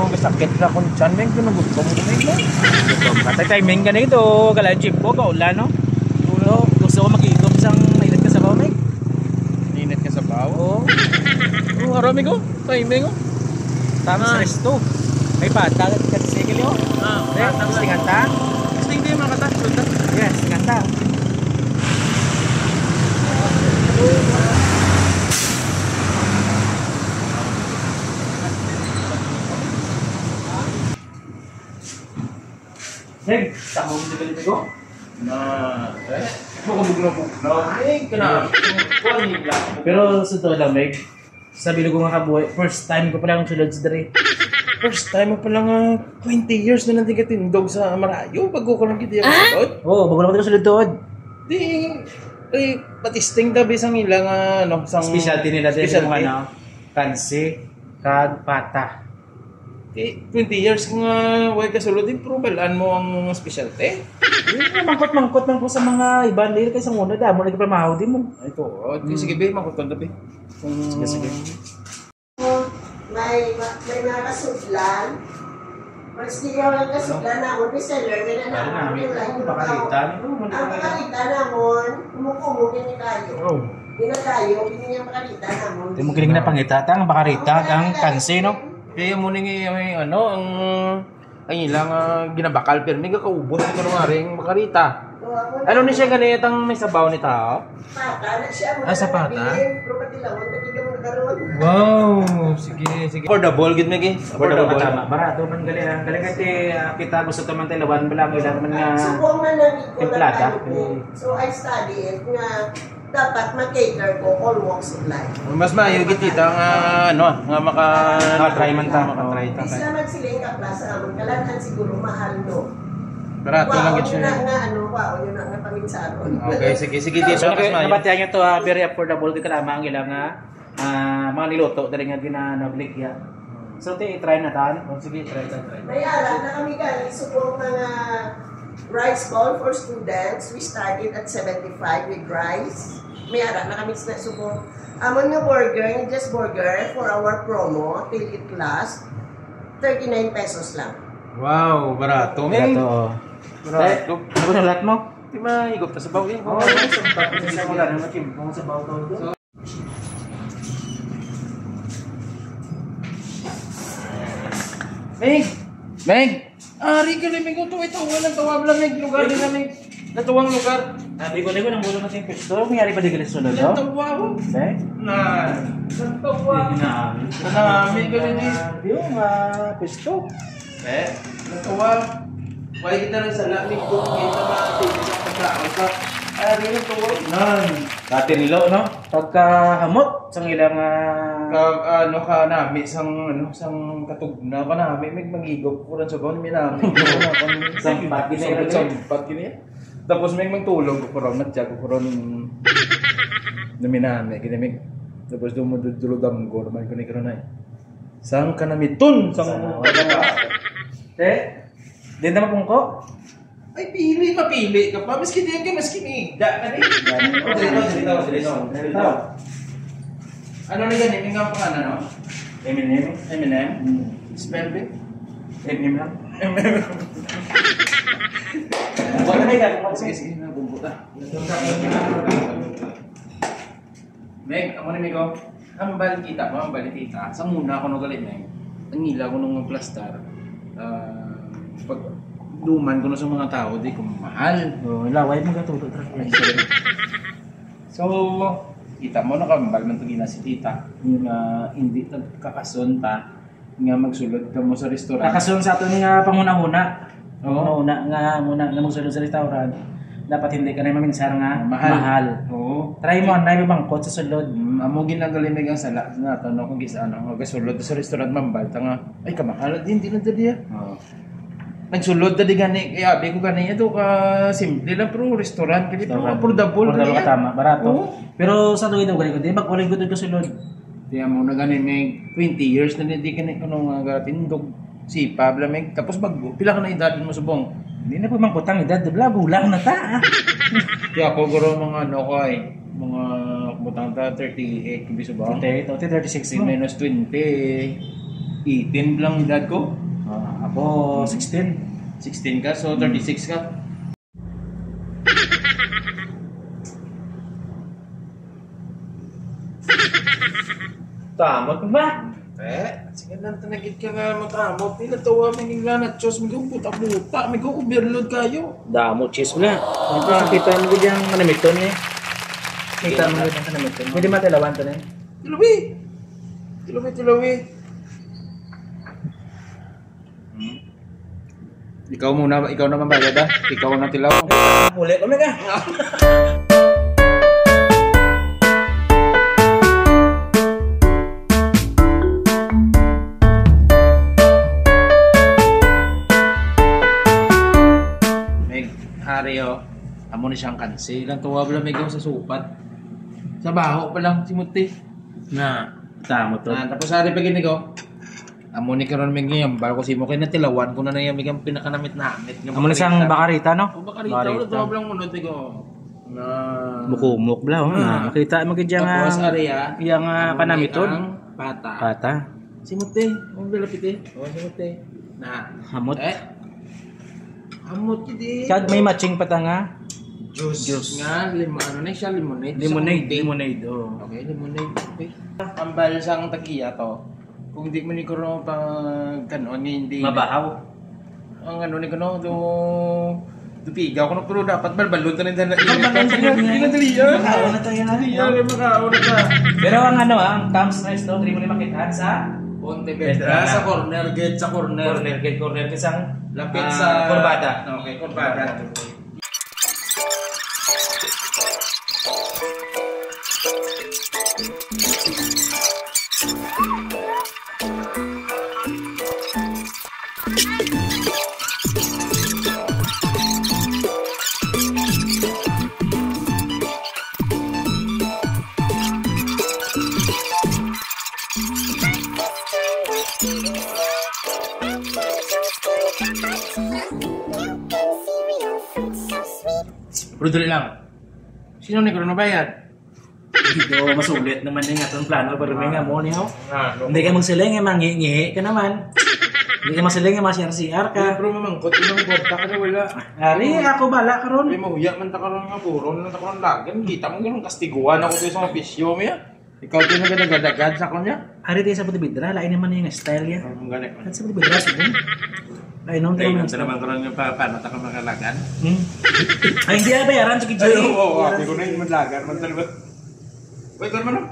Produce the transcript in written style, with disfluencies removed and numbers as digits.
ang kasakit na kung chan, Meng, kung nagutom ko, Meng, no? Katay timing ka na ito, kala chip ko, kaula, no? Gusto ko mag-iigom sang mainit ka sa baw, Meng. Mainit ka sa baw? Oo. Oo, arami ko. Timing ko. Tama sa resto. May pata, katigil yun. Tapos tinganta. Gusto hindi yung mga kata. Yes, tinganta. Meg, saan mo binibili ko? Pero sa totoo lang, Meg, sabi ko mga kabuhay, first time ko palang sulod sa dere. First time mo palang 20 years na nandiyan ka tindog sa Marayo. Bago ko lang kita yung sulod. Oo, bago naman ito sulod doon. Di, patisting tabi sang ilang sang Specialty nila din yung ano, kansi, kag pata. 20 years nga way ka sulod, probalaan mo ang specialty. Mangkot lang po sa mga ibang layer kaysa muna da mo nagpamahaw din mo. Ito, sige be, makutol tabi. Sige. May mga kasudlan. Mas di yung kasudlan na ako, reseller, may nanakot yung lang. Ang pakalita namon, kumukumugin ni kayo. Ginagayo, hindi niya pakalita namon. Hindi mo kiling na pangita, ang bakarita, ang kansi, no? Kaya mo nang ang ilang ginabakal, pero may kakaubos ito nga rin makarita. Ano ni siya ganitang may sabaw ni tao? Pata na siya. Sa pata? Pero pati lang, pati ka mo nakaroon. Wow! Sige. Affordable, gid Megi. Affordable. Barato man gali. Galing kati kita gusto to man lawan bala mo ilang man nga. Subong man lang templada. So I studied nga dapat ma-cater ko all walks of life. Mas maayo gid kita nga nga maka-try man ta. Isa naman sila yung kaklasa amon kalanhan siguro mahal no. Barato lang gid siya. Yun na nga paminsaron. Okay, sige dito So mas maayo. nabatihan nyo to, very affordable di kalama ang ilang mga niluto dali nga ginanabligya. So i-try na tan. Sige, try. May alam na kami galing subong mga rice bowl for students. We started at 75 with rice. May ara na kami na subong. Amon nga burger, just burger for our promo till it last 39 pesos lang. Wow, barato. Barato. Barato. Ano na lahat mo? Di maigop ta sa baw yan. Oo, sa wala na makimpong sa baw to. Meg! Ari ka na, Meg. Walang tawag lang, Meg. Lugar din na, Meg. Natuwang lugar. Sabi ko nang bulo na sa pwesto, mayari pa di galis sunod, no? Natawa ko. Natawa. Nanami ka rin, eh. Yung pwesto. Natawa. Why kita lang sa lamig ko. Kita matigil sa pagkaon ka. Ari na tuwa. Dati nilo, no? Pagkahamot, sang ilang Ka nami sang katugna ka nami magigop ko rin sa baon minami. Sampat gina. Sampat gina. Tapos may magtulog ko ron, natiyag ko ron na minami ginamig. Tapos dumudulodam ko naman ko ni karon ay. Sang kanamitun sang Din na mapungko? ay mapili ka pa maski diyan ka maski ni da ka ni. Dito. Ano na ganyan? May nga pangalan, no? Eminem? Spell it? Eminem lang. Wala na ka. Sige, nabumbuta. Meg, ako na Meg, ang balitita. Sa muna ako nagalit, Meg. Ang nila ko nung plastar. Pag duman ko na sa mga tao, di ko mahal. Laway mo gatulog. So, kita mo nakambal man to gina si tita nga hindi kakasunta nga magsulod ka mo sa restaurant. Kakasun sa ato nga pangunahuna. Pangunahuna nga muna nga magsulod sa restaurant. Dapat hindi ka na maminsar nga mahal. Oo. Try mo na bangkot sa sulod. Amo ginagalimig ang sala nato no kung gisa ano magasulod sa restaurant mambal ta nga ay kamahal din na dali. Oo. Nagsulod dali gani kaya abi ko gani ito ka simple lang pero restaurant kaya pero affordable ka tama barato. Pero sa tuwid mo gani ko di magkulay gud ka sulod. Di mo na gani may 20 years na hindi ka kuno nga tindog si Pablo meg tapos pila ka na edad mo subong. Hindi na pamangkotang edad bla gulang na ta. Kaya ako guro mga ano ko ay mga kumutang ta 38 kubi subong. 36 minus 20 18 lang edad ko. Ako 16. 16 ka, so 36 ka. Tamot ba? Sige lang tanagit ka nga matamot. Tinatawa mo yung lanachos. May kong buta-buta. May kong overload kayo. Damo cheese wala. Kita mo ko diyang kanamiton eh. Kita mo ko diyang kanamiton. Pwede matilawan to na eh. Tilawi! Tilawi. Ikaw naman bayad ah. Ikaw na tilaw. Uli kami ka. Hari oh. Amo ni siyang kansi. Ilang tuwa ba may gaw sa supat. Sa baho pa lang si Muti. Na, tamot to. Tapos hari pa gini ko. Amo ni karon may ngayam. Bala ko si mo kay natilawan ko na na yung pinakanamit-namit. Amo na siyang bakarita no? O bakarita. Ulo tuwa ba lang munod ko. Na Bukumok bla oh. Makita mo gid yang tapos hari ah. yang kanamiton. Pata. Pata. Si Muti. Ang bilapit eh. O si Muti. Na. Hamot. Hamot gidi. Kad may matching patanga. Juice. Nga, ano na siya, lemonade. Lemonade oh. Okay, lemonade. Okay. Ang balsang tagiya to. Kung di mo ni kuno pang kanon hindi. Mabahaw. Ang ano ni kuno do pigaw kuno pero dapat balbalon ta nila. Balbalon ta nila. Pinadalian. Makaon na tayo na. Makaon na ta. Pero ang ano ang Camps Nice to, dili mo ni makitaan sa Pontevedra sa corner gate sa corner. Corner kisang Lapit sa Corbada. Okay, Corbada. Pero dali lang. Sino ni kuno bayad? Dito masulit naman yung atong plano para may nga mo niyo. No. Hindi ka magsiling mangingi ka naman. Hindi ka magsiling ma-CR ka. Pero mamangkot yung kwarta ka na wala. Ari ako bala karon. Ay mahuya man ta karon nga puro na ta karon lagan. Kita mo ganun kastiguan ako to sa ofisyo mo ya. Ikaw din nagadagad sa kanya. Ari tayo sa Pontevedra, lain naman yung style ya. Ang galit. At sa Pontevedra subong. Ay nung tayo Ay, naman karon yung paano ta ka makalagan. Ay hindi ay bayaran sa Ay, kijay. oo, ako ko na yung madlagan man talaga. Wait, karon man.